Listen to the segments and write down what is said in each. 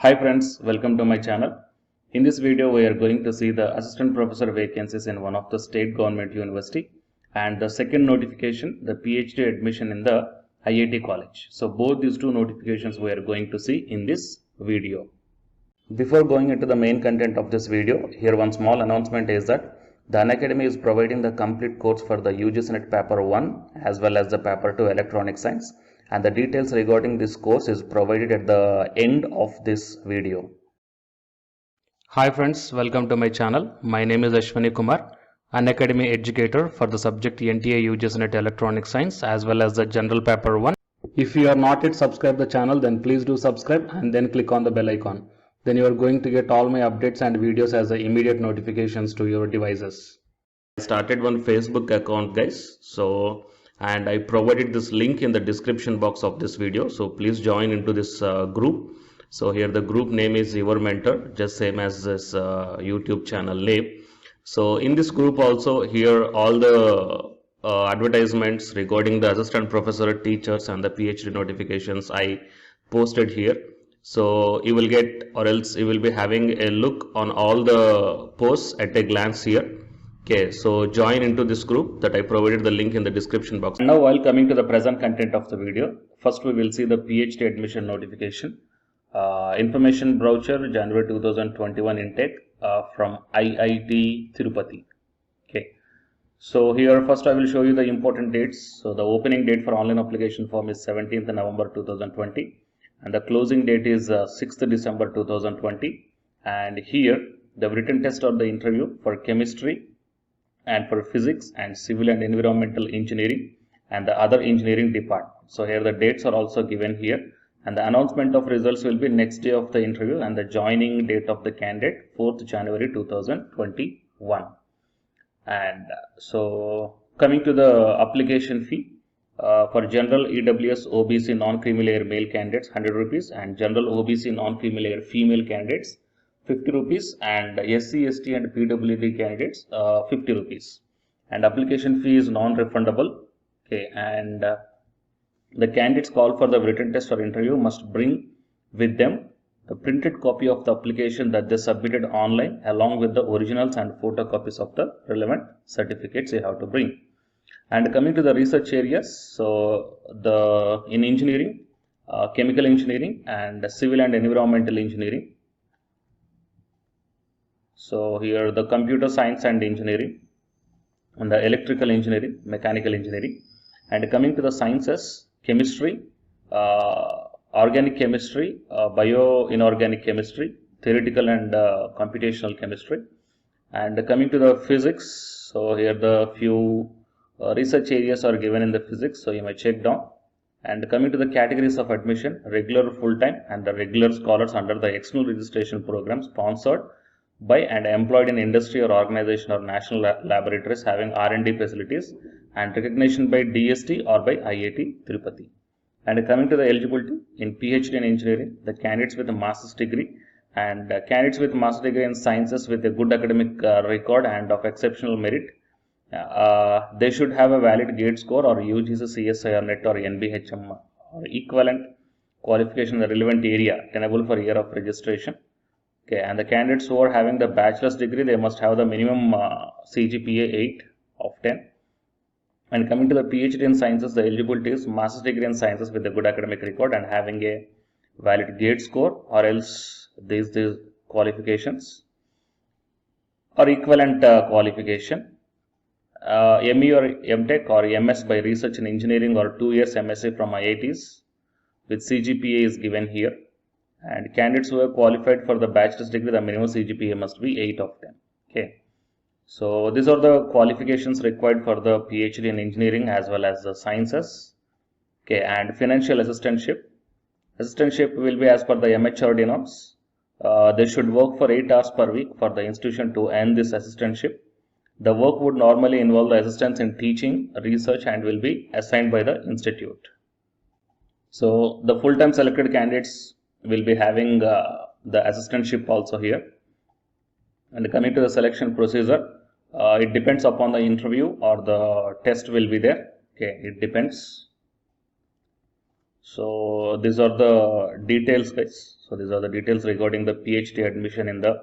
Hi friends, welcome to my channel. In this video, we are going to see the assistant professor vacancies in one of the state government university and the second notification, the PhD admission in the IIT college. So both these two notifications we are going to see in this video. Before going into the main content of this video, here one small announcement is that the Unacademy is providing the complete course for the UGC NET paper 1 as well as the paper 2 electronic science, and the details regarding this course is provided at the end of this video. Hi friends, welcome to my channel. My name is Ashwani Kumar, Unacademy educator for the subject NTA UGC NET electronic science as well as the general paper 1. If you are not yet subscribed the channel, then please do subscribe and then click on the bell icon. Then you are going to get all my updates and videos as the immediate notifications to your devices. I started one Facebook account, guys. And I provided this link in the description box of this video. So please join into this group. So here the group name is Your Mentor, just same as this YouTube channel name. So in this group also, here all the advertisements regarding the assistant professor, teachers and the PhD notifications I posted here. So you will get, or else you will be having a look on all the posts at a glance here. Okay, so join into this group that I provided the link in the description box. Now while coming to the present content of the video, first we will see the PhD admission notification. Information brochure January 2021 intake from IIT Tirupati. Okay, so here first I will show you the important dates. So the opening date for online application form is 17th November 2020 and the closing date is 6th December 2020, and here the written test or the interview for chemistry and for physics and civil and environmental engineering and the other engineering department. So here the dates are also given here, and the announcement of results will be next day of the interview and the joining date of the candidate 4th January 2021. And so coming to the application fee, for general EWS OBC non-creamy layer male candidates 100 rupees and general OBC non-creamy layer female candidates 50 rupees and SC, ST and PWD candidates 50 rupees, and application fee is non-refundable. Okay, and the candidates called for the written test or interview must bring with them the printed copy of the application that they submitted online along with the originals and photocopies of the relevant certificates they have to bring. And coming to the research areas, so in engineering, chemical engineering and civil and environmental engineering. So here the computer science and engineering and the electrical engineering, mechanical engineering. And coming to the sciences, chemistry, organic chemistry, bio-inorganic chemistry, theoretical and computational chemistry. And coming to the physics, so here the few research areas are given in the physics, so you may check down. And coming to the categories of admission, regular, full-time and the regular scholars under the external registration program sponsored by and employed in industry or organization or national laboratories having R&D facilities and recognition by DST or by IIT Tirupati. And coming to the eligibility, in PhD in engineering, the candidates with a master's degree and candidates with master's degree in sciences with a good academic record and of exceptional merit, they should have a valid GATE score or UGC CSIR NET or NBHM or equivalent qualification in the relevant area tenable for year of registration. Okay, and the candidates who are having the bachelor's degree, they must have the minimum CGPA 8 of 10. And coming to the PhD in sciences, the eligibility is master's degree in sciences with a good academic record and having a valid GATE score or else these qualifications or equivalent qualification. ME or MTech or MS by research in engineering or 2 years MSc from IITs with CGPA is given here. And candidates who have qualified for the bachelor's degree, the minimum CGPA must be 8 of 10. Okay, so these are the qualifications required for the PhD in engineering as well as the sciences. Okay, and financial assistantship. Assistantship will be as per the MHRD norms. They should work for 8 hours per week for the institution to earn this assistantship. The work would normally involve the assistance in teaching, research and will be assigned by the institute. So the full-time selected candidates will be having the assistantship also here. And coming to the selection procedure, it depends upon the interview or the test will be there. Okay, it depends. So these are the details, guys. So these are the details regarding the PhD admission in the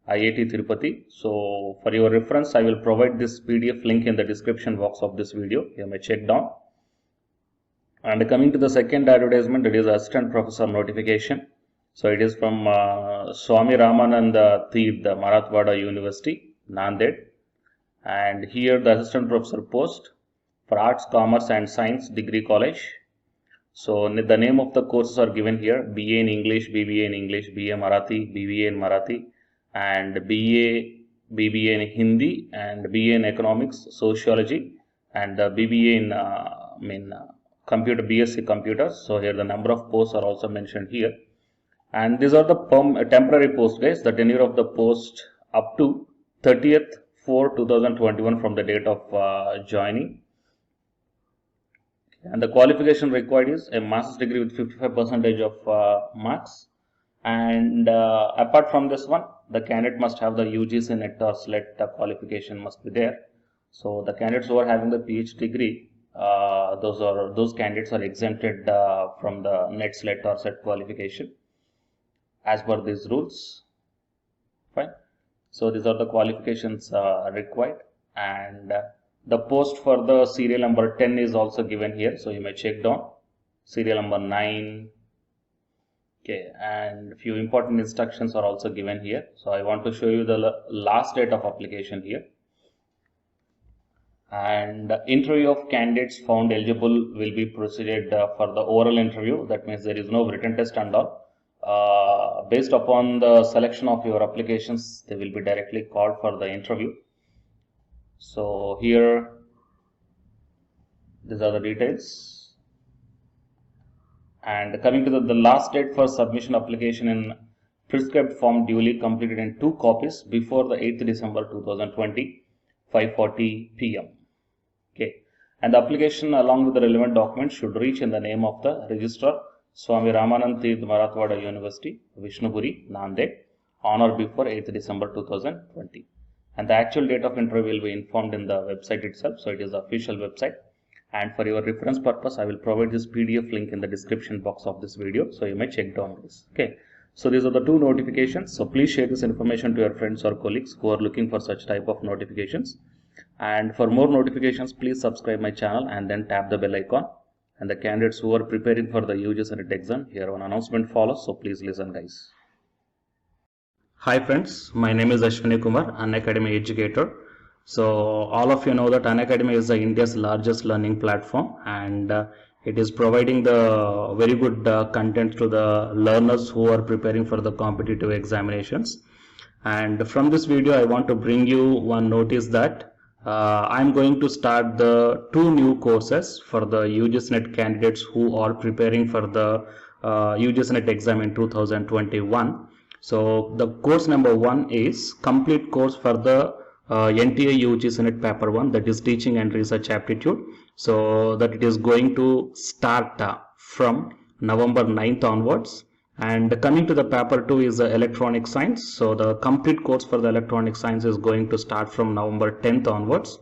IIT Tirupati. So for your reference, I will provide this PDF link in the description box of this video. You may check down. And coming to the second advertisement, it is assistant professor notification. So it is from Swami Ramananda Tirth, Marathwada University, Nanded. And here the assistant professor post for Arts, Commerce and Science Degree College. So the name of the courses are given here: BA in English, BBA in English, BA Marathi, BBA in Marathi, and BBA in Hindi, and BA in Economics, Sociology, and BBA in Computer, BSc Computers. So here the number of posts are also mentioned here, and these are the temporary posts, guys. The tenure of the post up to 30th/4/2021 from the date of joining. And the qualification required is a master's degree with 55% of marks. And apart from this one, the candidate must have the UGC NET or SLET qualification must be there. So the candidates who are having the PhD degree, those candidates are exempted from the NET, SLET or SET qualification as per these rules. Fine. So these are the qualifications required, and the post for the serial number 10 is also given here, so you may check down. Serial number 9. Okay, and few important instructions are also given here. So I want to show you the last date of application here. And interview of candidates found eligible will be proceeded for the oral interview. That means there is no written test and all. Based upon the selection of your applications, they will be directly called for the interview. So here, these are the details. And coming to the last date for submission application in prescribed form duly completed in 2 copies before the 8th December 2020, 5:40 p.m. Okay, and the application along with the relevant documents should reach in the name of the registrar, Swami Ramananda Tirth, Marathwada University, Vishnupuri, Nanded, on or before 8th December 2020. And the actual date of interview will be informed in the website itself. So it is the official website. And for your reference purpose, I will provide this PDF link in the description box of this video. So you may check down this. Okay. So these are the 2 notifications. So please share this information to your friends or colleagues who are looking for such type of notifications. And for more notifications, please subscribe my channel and then tap the bell icon. And the candidates who are preparing for the UGC NET exam, here one announcement follows. So please listen, guys. Hi friends, my name is Ashwini Kumar, Unacademy educator. So all of you know that Unacademy is India's largest learning platform, and it is providing the very good content to the learners who are preparing for the competitive examinations. And from this video, I want to bring you one notice that I'm going to start the 2 new courses for the UGC NET candidates who are preparing for the UGC NET exam in 2021. So the course number 1 is complete course for the NTA UGC NET paper 1, that is teaching and research aptitude. So that it is going to start from November 9th onwards. And coming to the paper 2 is the electronic science. So the complete course for the electronic science is going to start from November 10th onwards.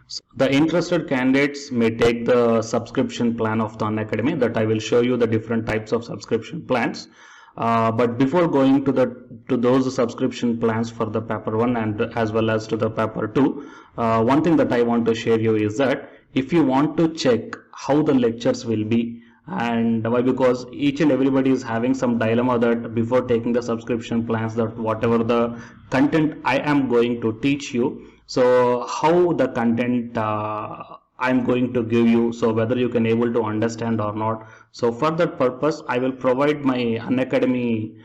So the interested candidates may take the subscription plan of the Unacademy, that I will show you the different types of subscription plans. But before going to those subscription plans for the paper 1 and as well as to the paper 2, one thing that I want to share you is that if you want to check how the lectures will be, and why, because each and everybody is having some dilemma that before taking the subscription plans, that whatever the content I am going to teach you, so how the content I'm going to give you, so whether you can able to understand or not. So for that purpose, I will provide my Unacademy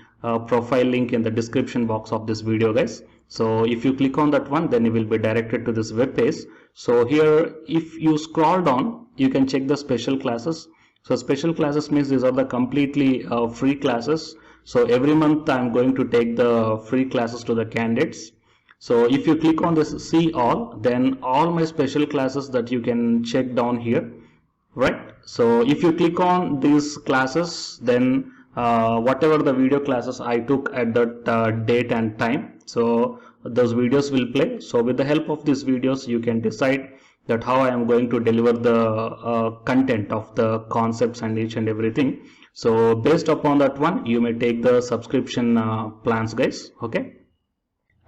profile link in the description box of this video, guys. So if you click on that one, then you will be directed to this web page. So here, if you scroll down, you can check the special classes. So special classes means these are the completely free classes. So every month I'm going to take the free classes to the candidates. So if you click on this see all, then all my special classes that you can check down here, right? So if you click on these classes, then whatever the video classes I took at that date and time, so those videos will play. So with the help of these videos, you can decide that how I am going to deliver the content of the concepts and each and everything. So based upon that one, you may take the subscription plans, guys. Okay.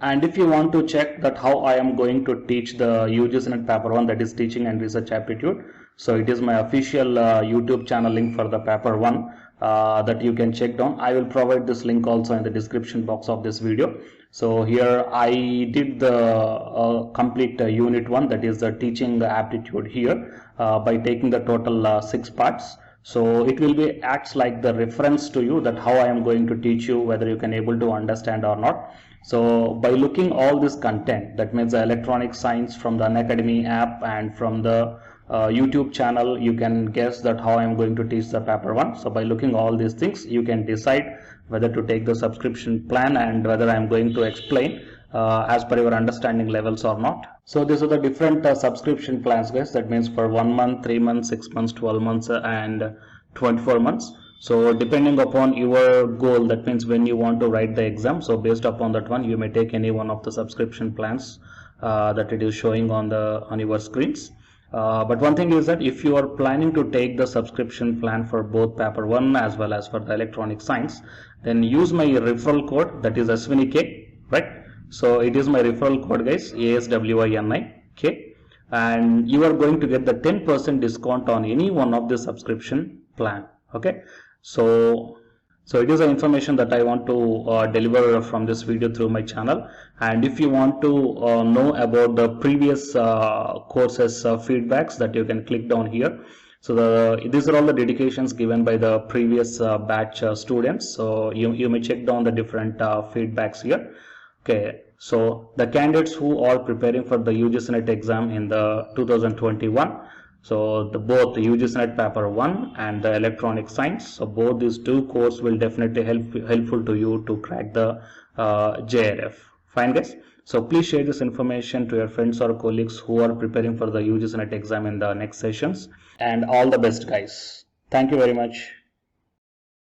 And if you want to check that how I am going to teach the UGC paper 1, that is teaching and research aptitude, so it is my official YouTube channel link for the paper 1 that you can check down. I will provide this link also in the description box of this video. So here I did the complete unit 1, that is the teaching aptitude here by taking the total 6 parts. So it will be acts like the reference to you that how I am going to teach you, whether you can able to understand or not. So by looking all this content, that means the electronic science from the Unacademy app and from the YouTube channel, you can guess that how I am going to teach the paper 1. So by looking all these things, you can decide whether to take the subscription plan and whether I am going to explain as per your understanding levels or not. So these are the different subscription plans, guys. That means for 1 month, 3 months, 6 months, 12 months and 24 months. So depending upon your goal, that means when you want to write the exam, so based upon that one, you may take any one of the subscription plans that it is showing on your screens. But one thing is that if you are planning to take the subscription plan for both paper 1 as well as for the electronic science, then use my referral code, that is ASWINIK, right? So it is my referral code, guys, ASWINIK, and you are going to get the 10% discount on any one of the subscription plan. Okay, so it is the information that I want to deliver from this video through my channel. And if you want to know about the previous courses feedbacks, that you can click down here. So these are all the dedications given by the previous batch students. So you may check down the different feedbacks here. Okay, so the candidates who are preparing for the UGC NET exam in the 2021, so both the UGC NET paper 1 and the electronic science, so both these two courses will definitely helpful to you to crack the JRF. Fine, guys. So please share this information to your friends or colleagues who are preparing for the UGC NET exam in the next sessions. And all the best, guys. Thank you very much.